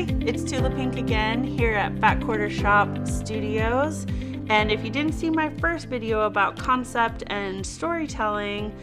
It's Tula Pink again here at Fat Quarter Shop Studios. And if you didn't see my first video about concept and storytelling,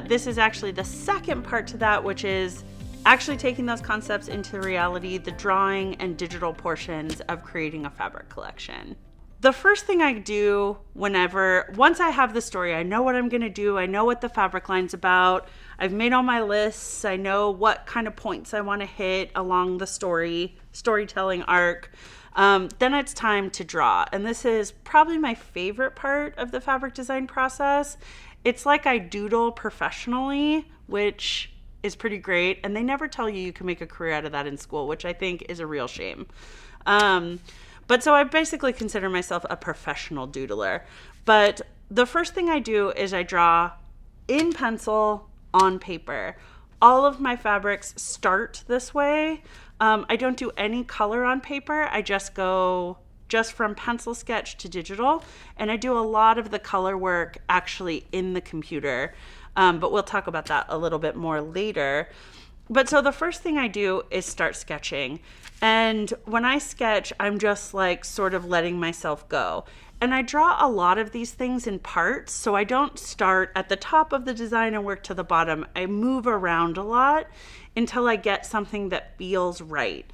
this is actually the second part to that, which is actually taking those concepts into reality, the drawing and digital portions of creating a fabric collection. The first thing I do once I have the story, I know what I'm going to do, I know what the fabric line's about, I've made all my lists, I know what kind of points I want to hit along the storytelling arc, then it's time to draw. And this is probably my favorite part of the fabric design process. It's like I doodle professionally, which is pretty great. And they never tell you can make a career out of that in school, which I think is a real shame. But so I basically consider myself a professional doodler. But the first thing I do is I draw in pencil on paper. All of my fabrics start this way. I don't do any color on paper. I just go from pencil sketch to digital. And I do a lot of the color work actually in the computer. But we'll talk about that a little bit more later. But so the first thing I do is start sketching. And when I sketch, I'm just like sort of letting myself go. And I draw a lot of these things in parts. So I don't start at the top of the design and work to the bottom. I move around a lot until I get something that feels right.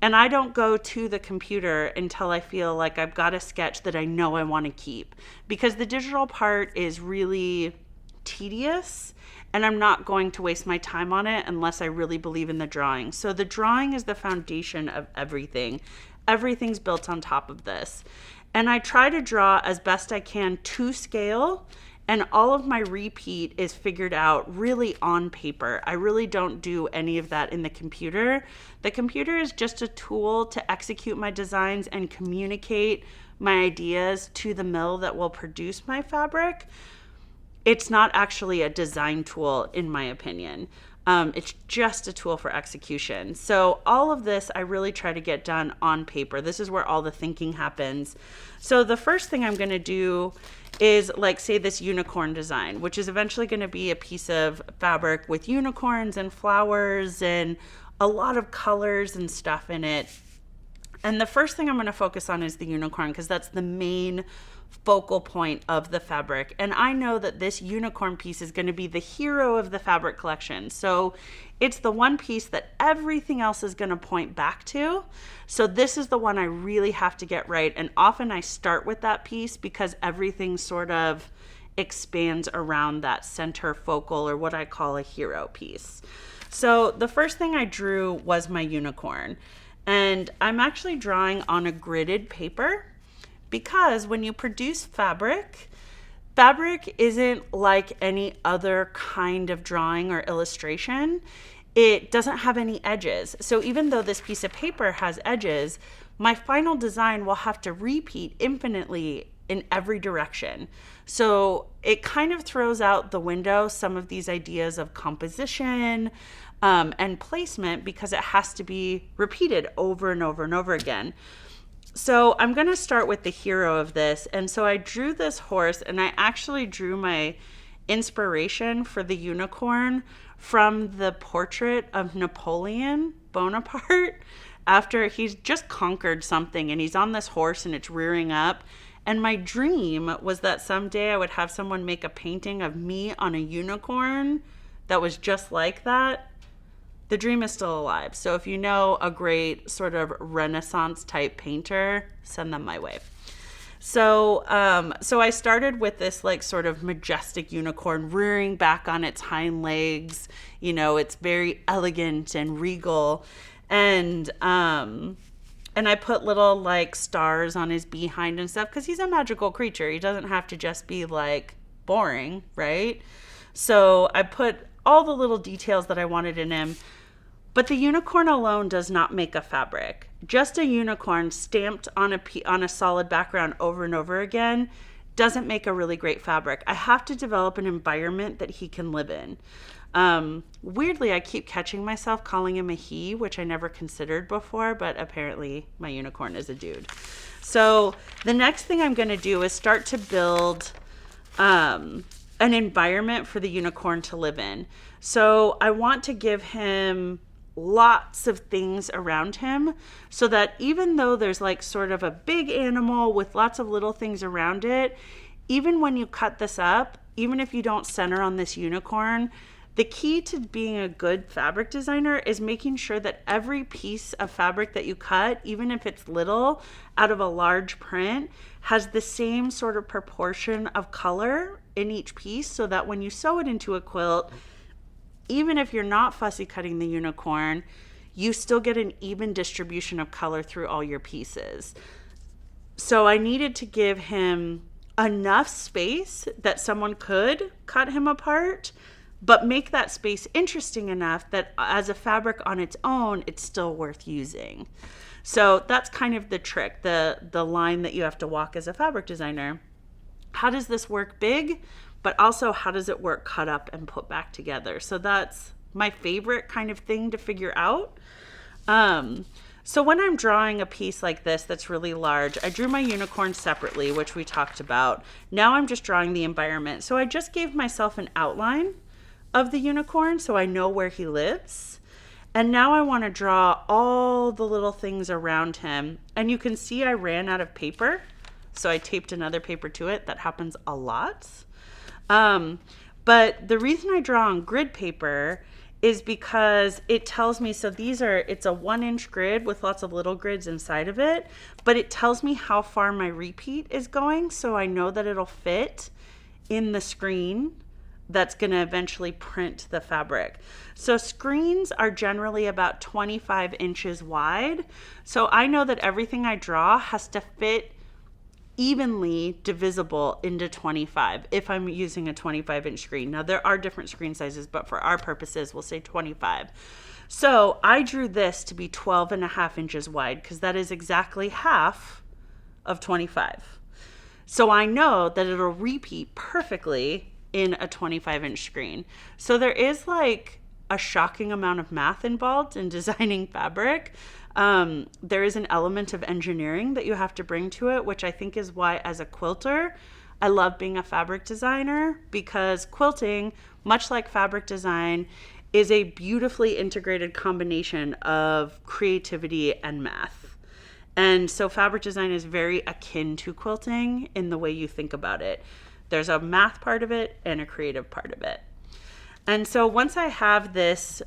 And I don't go to the computer until I feel like I've got a sketch that I know I want to keep. Because the digital part is really tedious, and I'm not going to waste my time on it unless I really believe in the drawing. So the drawing is the foundation of everything. Everything's built on top of this. And I try to draw as best I can to scale, and all of my repeat is figured out really on paper. I really don't do any of that in the computer. The computer is just a tool to execute my designs and communicate my ideas to the mill that will produce my fabric. It's not actually a design tool, in my opinion. It's just a tool for execution. So all of this, I really try to get done on paper. This is where all the thinking happens. So the first thing I'm going to do is, like, say this unicorn design, which is eventually going to be a piece of fabric with unicorns and flowers and a lot of colors and stuff in it. And the first thing I'm going to focus on is the unicorn, because that's the main focal point of the fabric. And I know that this unicorn piece is going to be the hero of the fabric collection. So it's the one piece that everything else is going to point back to. So this is the one I really have to get right. And often I start with that piece because everything sort of expands around that center focal, or what I call a hero piece. So the first thing I drew was my unicorn. And I'm actually drawing on a gridded paper, because when you produce fabric isn't like any other kind of drawing or illustration. It doesn't have any edges. So even though this piece of paper has edges, my final design will have to repeat infinitely in every direction. So it kind of throws out the window some of these ideas of composition and placement, because it has to be repeated over and over and over again. So I'm going to start with the hero of this. And so I drew this horse, and I actually drew my inspiration for the unicorn from the portrait of Napoleon Bonaparte after he's just conquered something, and he's on this horse and it's rearing up. And my dream was that someday I would have someone make a painting of me on a unicorn that was just like that. The dream is still alive. So if you know a great sort of Renaissance type painter, send them my way. So I started with this like sort of majestic unicorn rearing back on its hind legs. You know, it's very elegant and regal. And I put little like stars on his behind and stuff, because he's a magical creature. He doesn't have to just be like boring, right? So I put all the little details that I wanted in him. But the unicorn alone does not make a fabric. Just a unicorn stamped on a solid background over and over again doesn't make a really great fabric. I have to develop an environment that he can live in. Weirdly, I keep catching myself calling him a he, which I never considered before, but apparently my unicorn is a dude. So the next thing I'm going to do is start to build an environment for the unicorn to live in. So I want to give him lots of things around him, so that even though there's like sort of a big animal with lots of little things around it, even when you cut this up, even if you don't center on this unicorn, the key to being a good fabric designer is making sure that every piece of fabric that you cut, even if it's little, out of a large print, has the same sort of proportion of color in each piece, so that when you sew it into a quilt, even if you're not fussy cutting the unicorn, you still get an even distribution of color through all your pieces. So I needed to give him enough space that someone could cut him apart, but make that space interesting enough that as a fabric on its own, it's still worth using. So that's kind of the trick, the line that you have to walk as a fabric designer. How does this work big, but also how does it work cut up and put back together? So that's my favorite kind of thing to figure out. So when I'm drawing a piece like this that's really large, I drew my unicorn separately, which we talked about. Now I'm just drawing the environment. So I just gave myself an outline of the unicorn so I know where he lives. And now I want to draw all the little things around him. And you can see I ran out of paper, so I taped another paper to it. That happens a lot. But the reason I draw on grid paper is because it tells me, so it's a 1-inch grid with lots of little grids inside of it, but it tells me how far my repeat is going, so I know that it'll fit in the screen that's going to eventually print the fabric. So screens are generally about 25 inches wide. So I know that everything I draw has to fit evenly divisible into 25 if I'm using a 25-inch screen. Now there are different screen sizes, but for our purposes, we'll say 25. So I drew this to be 12.5 inches wide because that is exactly half of 25. So I know that it'll repeat perfectly in a 25-inch screen. So there is like a shocking amount of math involved in designing fabric. There is an element of engineering that you have to bring to it, which I think is why as a quilter, I love being a fabric designer, because quilting, much like fabric design, is a beautifully integrated combination of creativity and math. And so fabric design is very akin to quilting in the way you think about it. There's a math part of it and a creative part of it. And so once I have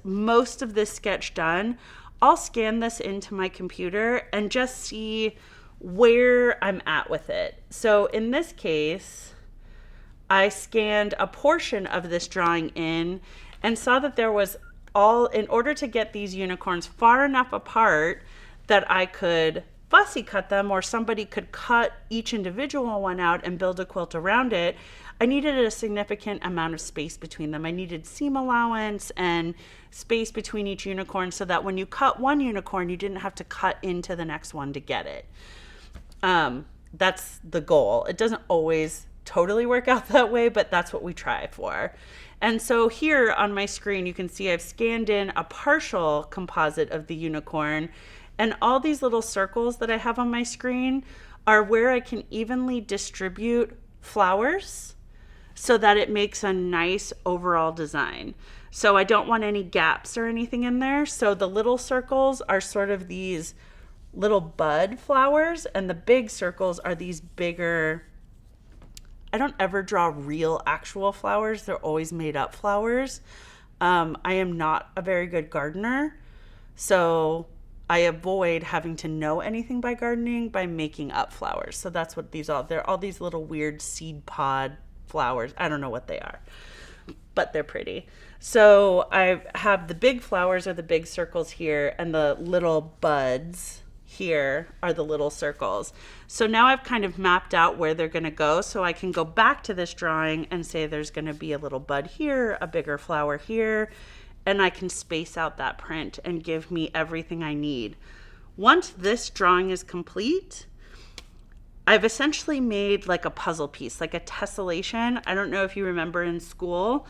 most of this sketch done, I'll scan this into my computer and just see where I'm at with it. So in this case, I scanned a portion of this drawing in and saw that there was in order to get these unicorns far enough apart that I could fussy cut them, or somebody could cut each individual one out and build a quilt around it, I needed a significant amount of space between them. I needed seam allowance and space between each unicorn so that when you cut one unicorn, you didn't have to cut into the next one to get it. That's the goal. It doesn't always totally work out that way, but that's what we try for. And so here on my screen, you can see I've scanned in a partial composite of the unicorn. And all these little circles that I have on my screen are where I can evenly distribute flowers so that it makes a nice overall design. So I don't want any gaps or anything in there. So the little circles are sort of these little bud flowers, and the big circles are these bigger. I don't ever draw real actual flowers. They're always made up flowers. I am not a very good gardener, so I avoid having to know anything by gardening by making up flowers. So that's what these are. They're all these little weird seed pod flowers. I don't know what they are, but they're pretty. So I have the big flowers are the big circles here, and the little buds here are the little circles. So now I've kind of mapped out where they're going to go, so I can go back to this drawing and say there's going to be a little bud here, a bigger flower here, and I can space out that print and give me everything I need. Once this drawing is complete, I've essentially made like a puzzle piece, like a tessellation. I don't know if you remember in school,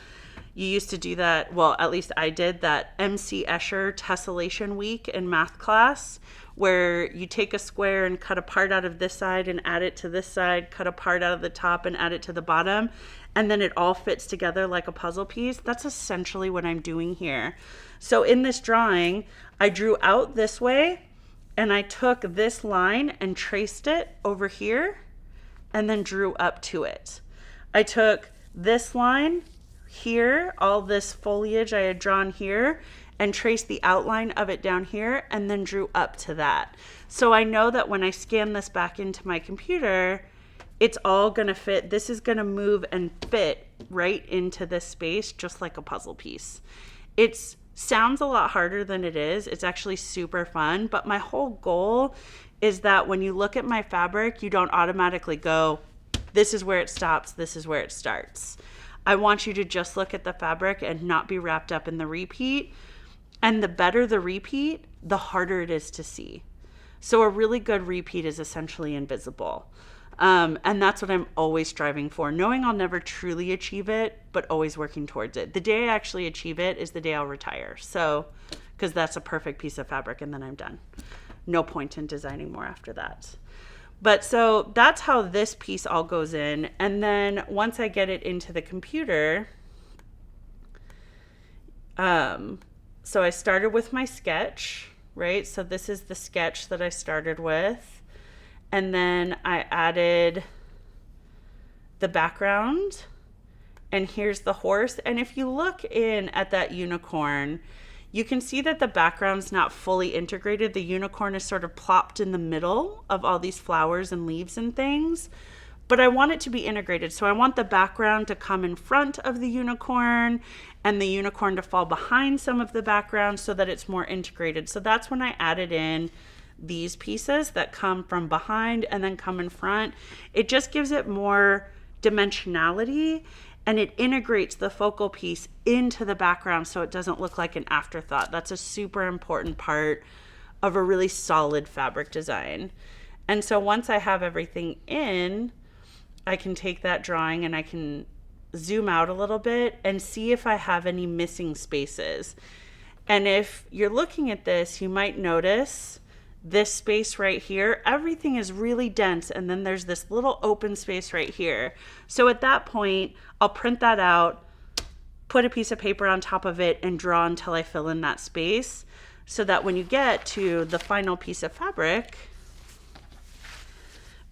You used to do that, well, at least I did, that MC Escher tessellation week in math class, where you take a square and cut a part out of this side and add it to this side, cut a part out of the top and add it to the bottom, and then it all fits together like a puzzle piece. That's essentially what I'm doing here. So in this drawing, I drew out this way, and I took this line and traced it over here, and then drew up to it. I took this line here, all this foliage I had drawn here, and traced the outline of it down here, and then drew up to that. So I know that when I scan this back into my computer, it's all gonna fit. This is gonna move and fit right into this space, just like a puzzle piece. It sounds a lot harder than it is. It's actually super fun, but my whole goal is that when you look at my fabric, you don't automatically go, this is where it stops, this is where it starts. I want you to just look at the fabric and not be wrapped up in the repeat. And the better the repeat, the harder it is to see. So a really good repeat is essentially invisible. And that's what I'm always striving for, knowing I'll never truly achieve it, but always working towards it. The day I actually achieve it is the day I'll retire. So, because that's a perfect piece of fabric and then I'm done. No point in designing more after that. But so that's how this piece all goes in. And then once I get it into the computer, so I started with my sketch, right? So this is the sketch that I started with. And then I added the background, and here's the horse. And if you look in at that unicorn, you can see that the background's not fully integrated. The unicorn is sort of plopped in the middle of all these flowers and leaves and things, but I want it to be integrated. So I want the background to come in front of the unicorn and the unicorn to fall behind some of the background so that it's more integrated. So that's when I added in these pieces that come from behind and then come in front. It just gives it more dimensionality, and it integrates the focal piece into the background so it doesn't look like an afterthought. That's a super important part of a really solid fabric design. And so once I have everything in, I can take that drawing and I can zoom out a little bit and see if I have any missing spaces. And if you're looking at this, you might notice this space right here, everything is really dense, and then there's this little open space right here. So at that point, I'll print that out, put a piece of paper on top of it, and draw until I fill in that space, so that when you get to the final piece of fabric,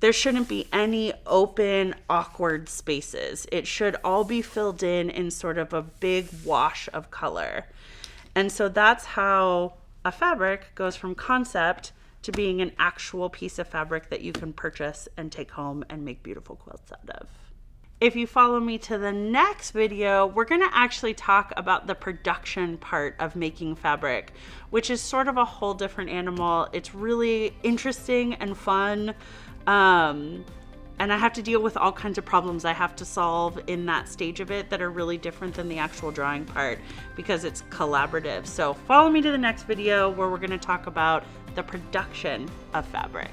there shouldn't be any open, awkward spaces. It should all be filled in sort of a big wash of color. And so that's how a fabric goes from concept to being an actual piece of fabric that you can purchase and take home and make beautiful quilts out of. If you follow me to the next video, we're gonna actually talk about the production part of making fabric, which is sort of a whole different animal. It's really interesting and fun. And I have to deal with all kinds of problems I have to solve in that stage of it that are really different than the actual drawing part because it's collaborative. So follow me to the next video where we're going to talk about the production of fabric.